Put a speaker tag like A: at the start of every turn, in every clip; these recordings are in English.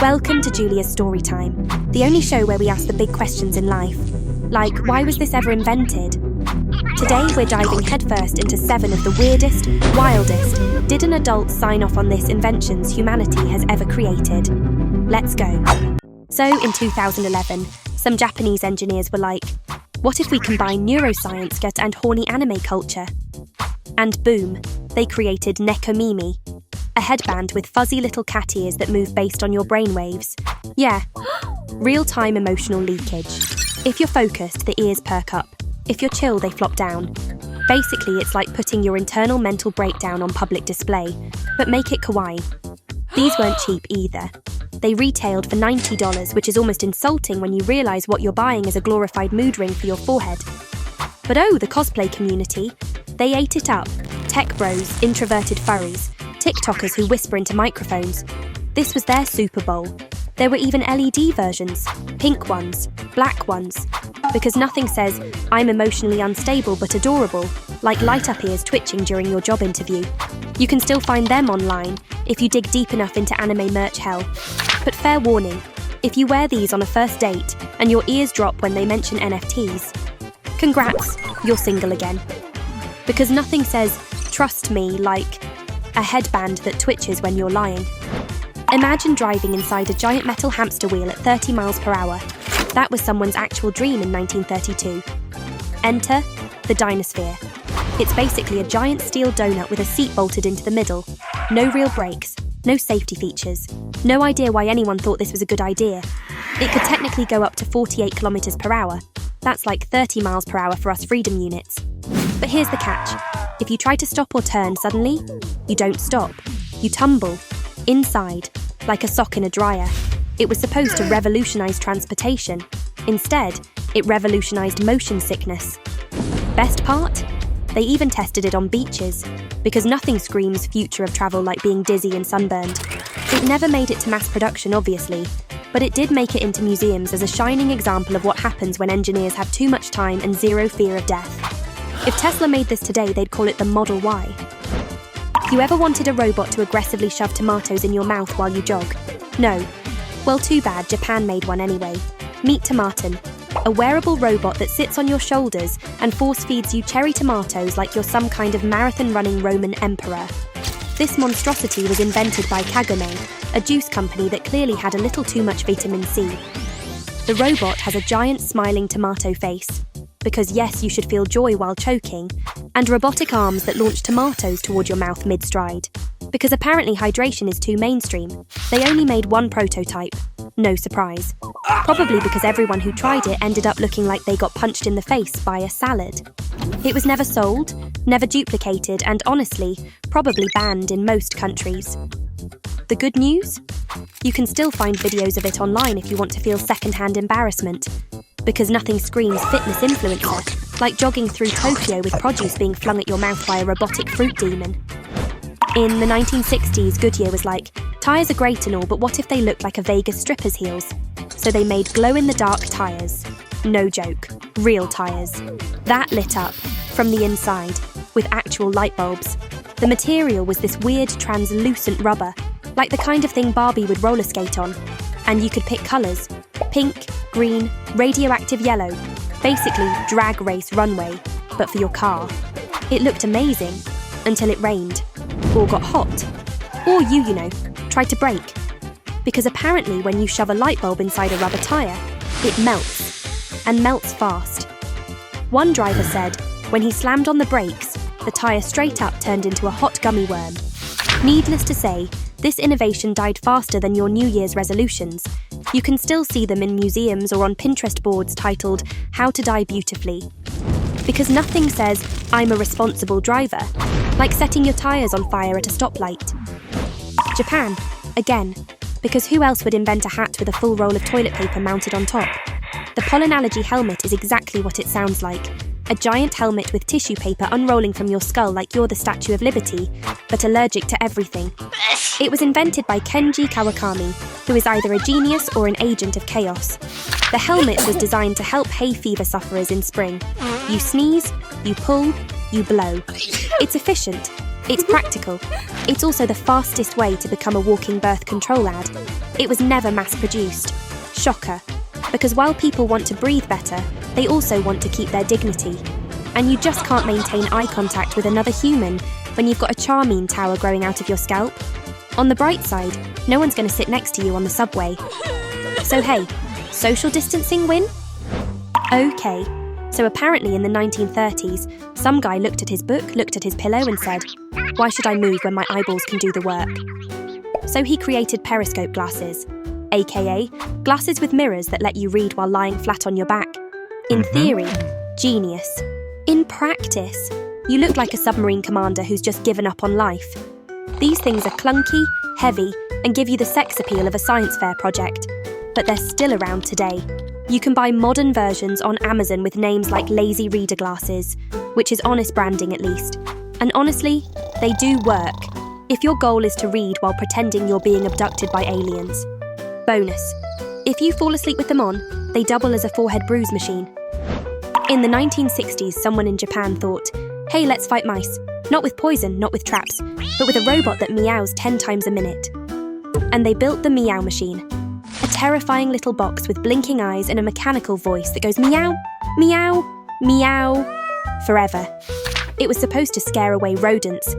A: Welcome to Julia's Storytime, the only show where we ask the big questions in life. Like, why was this ever invented? Today we're diving headfirst into 7 of the weirdest, wildest, did an adult sign off on this inventions humanity has ever created? Let's go. So, in 2011, some Japanese engineers were like, what if we combine neuroscience and horny anime culture? And boom, they created Nekomimi, a headband with fuzzy little cat ears that move based on your brainwaves. Yeah, real-time emotional leakage. If you're focused, the ears perk up. If you're chill, they flop down. Basically, it's like putting your internal mental breakdown on public display, but make it kawaii. These weren't cheap either. They retailed for $90, which is almost insulting when you realise what you're buying is a glorified mood ring for your forehead. But oh, the cosplay community. They ate it up. Tech bros, introverted furries, TikTokers who whisper into microphones. This was their Super Bowl. There were even LED versions, pink ones, black ones. Because nothing says, I'm emotionally unstable but adorable, like light-up ears twitching during your job interview. You can still find them online if you dig deep enough into anime merch hell. But fair warning, if you wear these on a first date and your ears drop when they mention NFTs, congrats, you're single again. Because nothing says, trust me, like a headband that twitches when you're lying. Imagine driving inside a giant metal hamster wheel at 30 miles per hour. That was someone's actual dream in 1932. Enter the Dinosphere. It's basically a giant steel donut with a seat bolted into the middle. No real brakes, no safety features. No idea why anyone thought this was a good idea. It could technically go up to 48 kilometers per hour. That's like 30 miles per hour for us freedom units. But here's the catch. If you try to stop or turn suddenly, you don't stop. You tumble. Inside, like a sock in a dryer. It was supposed to revolutionize transportation. Instead, it revolutionized motion sickness. Best part? They even tested it on beaches, because nothing screams future of travel like being dizzy and sunburned. It never made it to mass production, obviously, but it did make it into museums as a shining example of what happens when engineers have too much time and zero fear of death. If Tesla made this today, they'd call it the Model Y. You ever wanted a robot to aggressively shove tomatoes in your mouth while you jog? No. Well, too bad, Japan made one anyway. Meet Tomatin, a wearable robot that sits on your shoulders and force-feeds you cherry tomatoes like you're some kind of marathon-running Roman emperor. This monstrosity was invented by Kagome, a juice company that clearly had a little too much vitamin C. The robot has a giant smiling tomato face, because yes, you should feel joy while choking, and robotic arms that launch tomatoes toward your mouth mid-stride. Because apparently hydration is too mainstream. They only made one prototype. No surprise. Probably because everyone who tried it ended up looking like they got punched in the face by a salad. It was never sold, never duplicated, and honestly, probably banned in most countries. The good news? You can still find videos of it online if you want to feel second-hand embarrassment. Because nothing screams fitness influencer, like jogging through Tokyo with produce being flung at your mouth by a robotic fruit demon. In the 1960s, Goodyear was like, tyres are great and all, but what if they look like a Vegas stripper's heels? So they made glow-in-the-dark tyres. No joke. Real tyres. That lit up, from the inside, with actual light bulbs. The material was this weird translucent rubber, like the kind of thing Barbie would roller skate on. And you could pick colours. Pink, green, radioactive yellow. Basically, drag race runway, but for your car. It looked amazing, until it rained. Or got hot. Or you know, tried to brake. Because apparently when you shove a light bulb inside a rubber tyre, it melts. And melts fast. One driver said, when he slammed on the brakes, the tyre straight up turned into a hot gummy worm. Needless to say, this innovation died faster than your New Year's resolutions. You can still see them in museums or on Pinterest boards titled, How to Die Beautifully. Because nothing says, I'm a responsible driver, like setting your tyres on fire at a stoplight. Japan, again, because who else would invent a hat with a full roll of toilet paper mounted on top? The pollenallergy helmet is exactly what it sounds like. A giant helmet with tissue paper unrolling from your skull like you're the Statue of Liberty, but allergic to everything. It was invented by Kenji Kawakami, who is either a genius or an agent of chaos. The helmet was designed to help hay fever sufferers in spring. You sneeze, you pull, you blow. It's efficient, it's practical, It's also the fastest way to become a walking birth control ad. It was never mass-produced. Shocker. Because while people want to breathe better, they also want to keep their dignity. And you just can't maintain eye contact with another human when you've got a Charmin tower growing out of your scalp. On the bright side, no one's going to sit next to you on the subway. So hey, social distancing win? Okay. So apparently in the 1930s, some guy looked at his book, looked at his pillow and said, "Why should I move when my eyeballs can do the work?" So he created periscope glasses, aka glasses with mirrors that let you read while lying flat on your back. In theory, genius. In practice, you look like a submarine commander who's just given up on life. These things are clunky, heavy, and give you the sex appeal of a science fair project. But they're still around today. You can buy modern versions on Amazon with names like Lazy Reader Glasses, which is honest branding at least. And honestly, they do work, if your goal is to read while pretending you're being abducted by aliens. Bonus: if you fall asleep with them on, they double as a forehead bruise machine. In the 1960s, someone in Japan thought, hey, let's fight mice. Not with poison, not with traps, but with a robot that meows 10 times a minute. And they built the Meow Machine. A terrifying little box with blinking eyes and a mechanical voice that goes meow, meow, meow, forever. It was supposed to scare away rodents.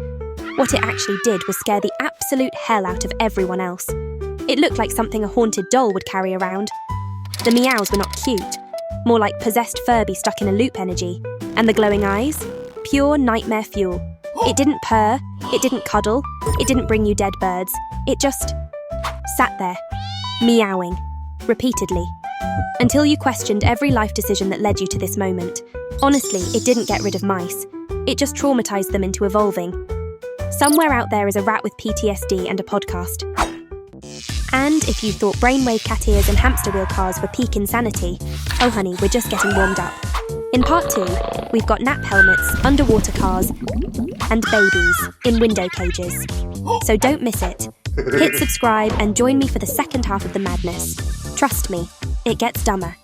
A: What it actually did was scare the absolute hell out of everyone else. It looked like something a haunted doll would carry around. The meows were not cute, more like possessed Furby stuck in a loop energy. And the glowing eyes? Pure nightmare fuel. It didn't purr, it didn't cuddle, it didn't bring you dead birds. It just sat there, meowing, repeatedly, until you questioned every life decision that led you to this moment. Honestly, it didn't get rid of mice. It just traumatized them into evolving. Somewhere out there is a rat with PTSD and a podcast. And if you thought brainwave cat ears and hamster wheel cars were peak insanity, oh honey, we're just getting warmed up. In part 2, we've got nap helmets, underwater cars, and babies in window cages. So don't miss it. Hit subscribe and join me for the second half of the madness. Trust me, it gets dumber.